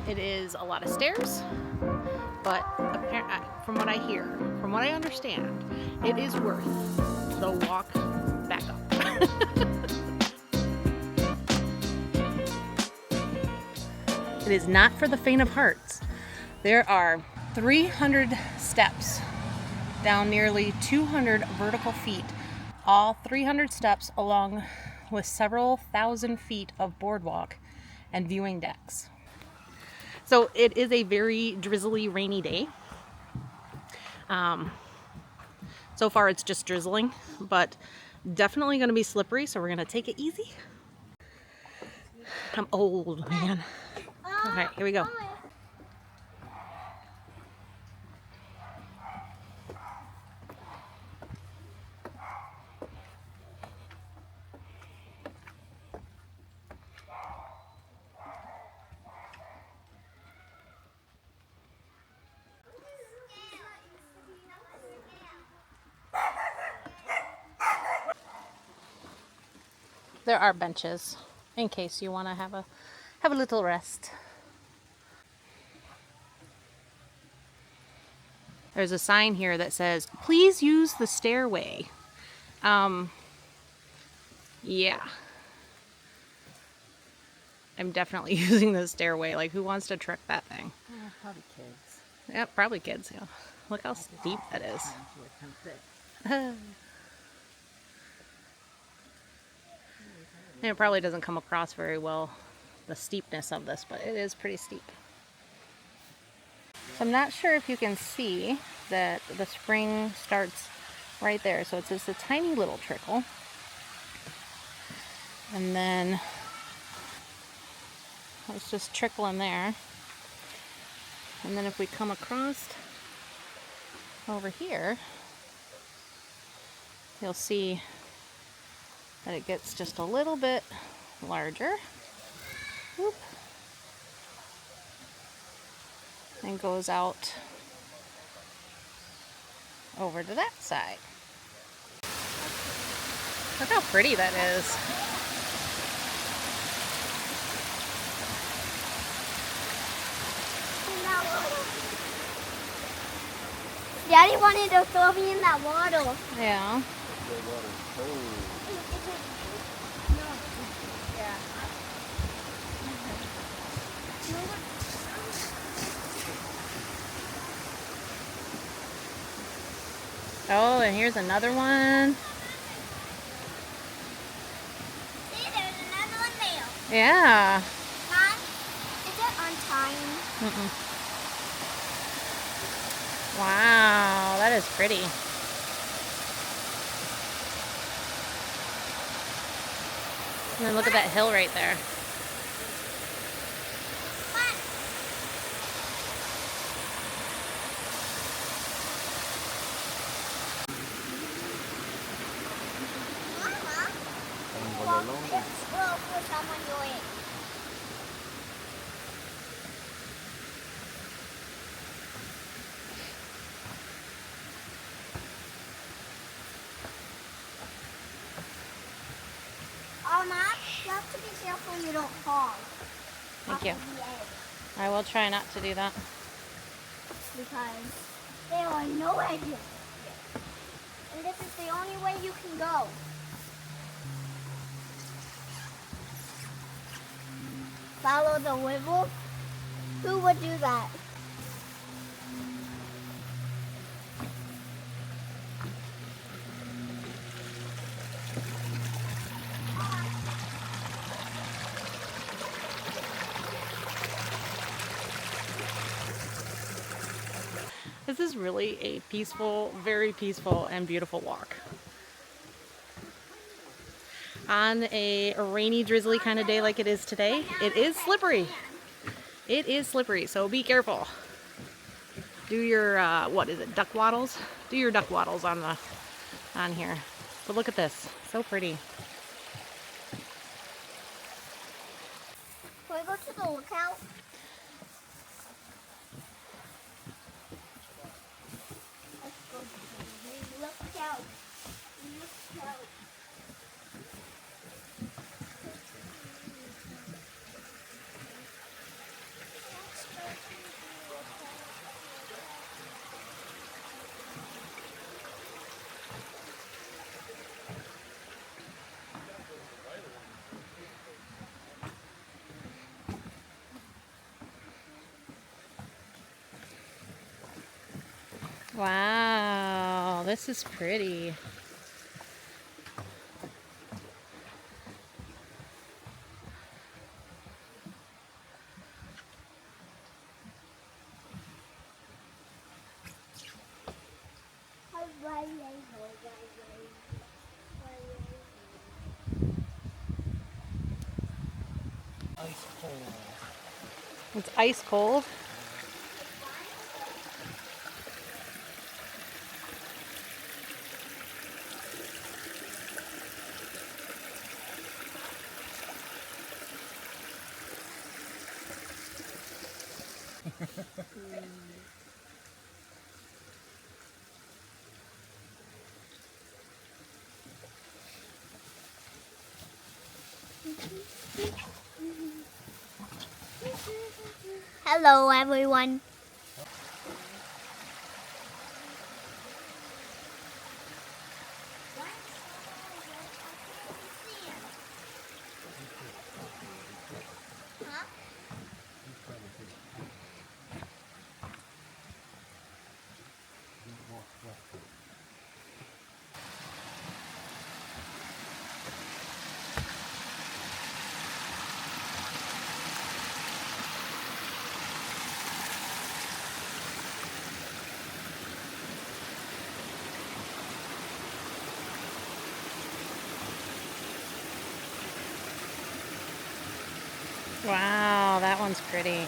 It is a lot of stairs, but from what I hear, from what I understand, it is worth the walk back up. It is not for the faint of hearts. There are 300 steps down nearly 200 vertical feet, all 300 steps along with several thousand feet of boardwalk and viewing decks. So it is a very drizzly, rainy day. So far it's just drizzling, but definitely going to be slippery, so we're going to take it easy. I'm old, man. Okay, here we go. There are benches in case you want to have a little rest. There's a sign here that says, "Please use the stairway." Yeah. I'm definitely using the stairway. Like, who wants to trek that thing? Probably kids. Yeah, probably kids, yeah. Look how steep that is. And it probably doesn't come across very well, the steepness of this, but it is pretty steep. So I'm not sure if you can see that the spring starts right there. So it's just a tiny little trickle. And then it's just trickling there. And then if we come across over here, you'll see that it gets just a little bit larger. Whoop. And goes out over to that side. Look how pretty that is. Daddy wanted to throw me in that water. Yeah. Oh, and here's another one. See, there's another one there. Yeah. Mom, is it on time? Wow, that is pretty. And then look at that hill right there. You have to be careful you don't fall. Thank you. I will try not to do that. Because there are no edges. And this is the only way you can go. Follow the river? Who would do that? This is really a peaceful, very peaceful and beautiful walk. On a rainy, drizzly kind of day like it is today, it is slippery. It is slippery, so be careful. Do your, what is it, duck waddles? Do your duck waddles on here. But look at this, so pretty. Can we go to the lookout? Let's go to the lookout. Lookout. Wow, this is pretty. Ice cold. It's ice cold. Hello, everyone. Wow, that one's pretty.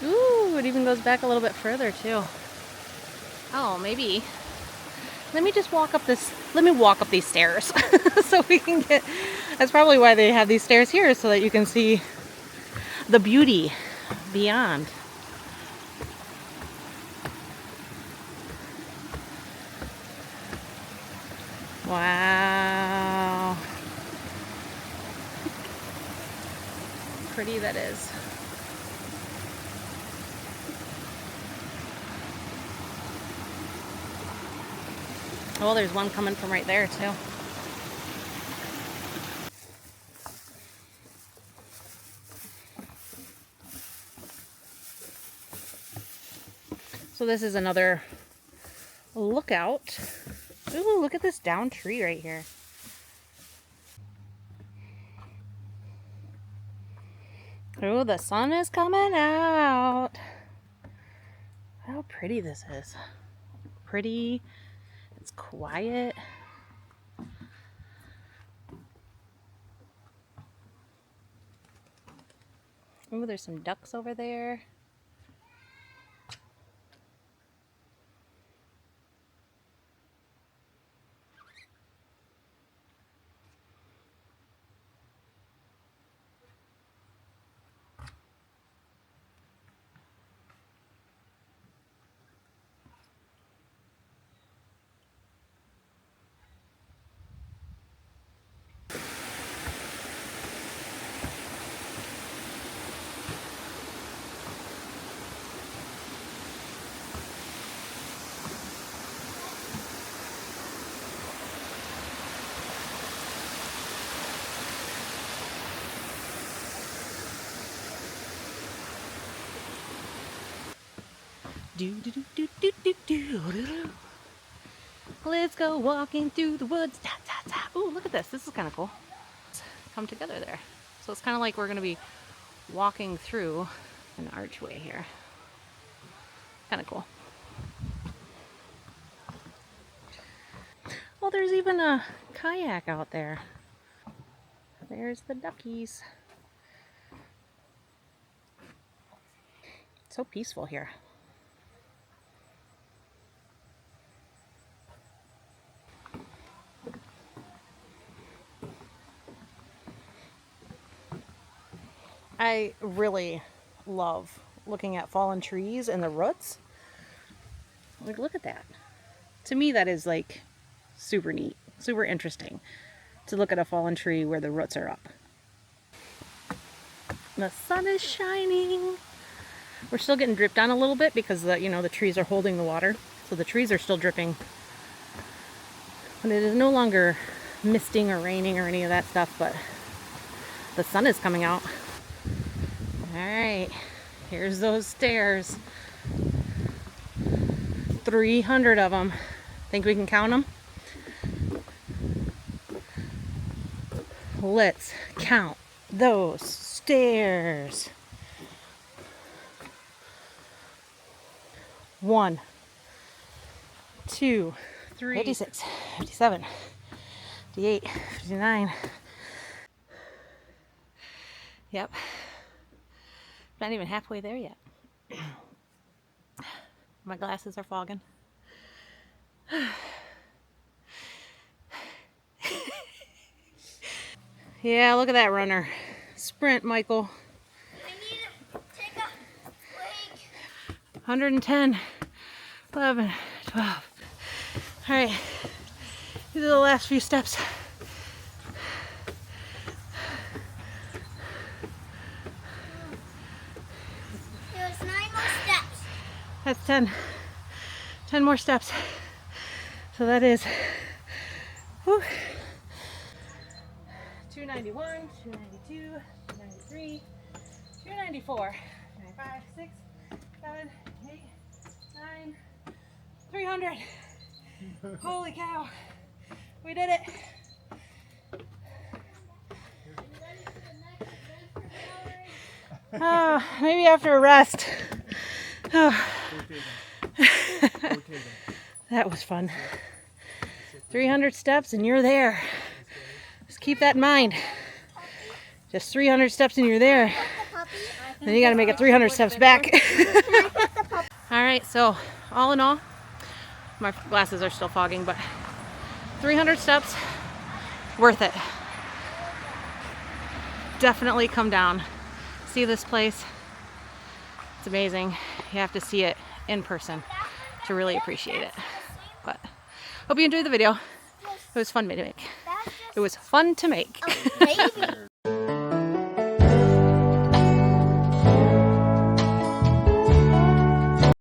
Ooh, it even goes back a little bit further too. Oh, maybe. Let me just walk up this, let me walk up these stairs so we can get, that's probably why they have these stairs here, so that you can see the beauty beyond. Wow. Pretty that is. Oh, there's one coming from right there too. So this is another lookout. Ooh, look at this down tree right here. Oh, the sun is coming out. How pretty this is. Pretty. It's quiet. Oh, there's some ducks over there. Do do do do do do do. Let's go walking through the woods. Ta, ta, ta. Ooh, look at this. This is kind of cool. Come together there. So it's kind of like we're going to be walking through an archway here. Kind of cool. Well, there's even a kayak out there. There's the duckies. So peaceful here. I really love looking at fallen trees and the roots. Like, look at that. To me, that is like super neat, super interesting to look at a fallen tree where the roots are up. The sun is shining. We're still getting dripped on a little bit because the trees are holding the water. So the trees are still dripping. But it is no longer misting or raining or any of that stuff, but The sun is coming out. All right, here's those stairs. 300 of them. Think we can count them? Let's count those stairs. 1, 2, 3, 56, 57, 58, 59. Yep. Not even halfway there yet. My glasses are fogging. Yeah, look at that runner. Sprint, Michael. I need to take a break. 110, 11, 12. All right, these are the last few steps. There's 9 more steps. That's 10. 10 more steps. So that is, whew, 291, 292, 293, 294, 95, 6, 7, 8, 9, 300. Holy cow. We did it. Oh, maybe after a rest. Oh. That was fun. 300 steps and you're there. Just keep that in mind. Just 300 steps and you're there. Then you got to make it 300 steps back. All right, so all in all, my glasses are still fogging, but 300 steps, worth it. Definitely come down. See this place. It's amazing. You have to see it in person to really appreciate it. But hope you enjoyed the video. It was fun to make. It was fun to make.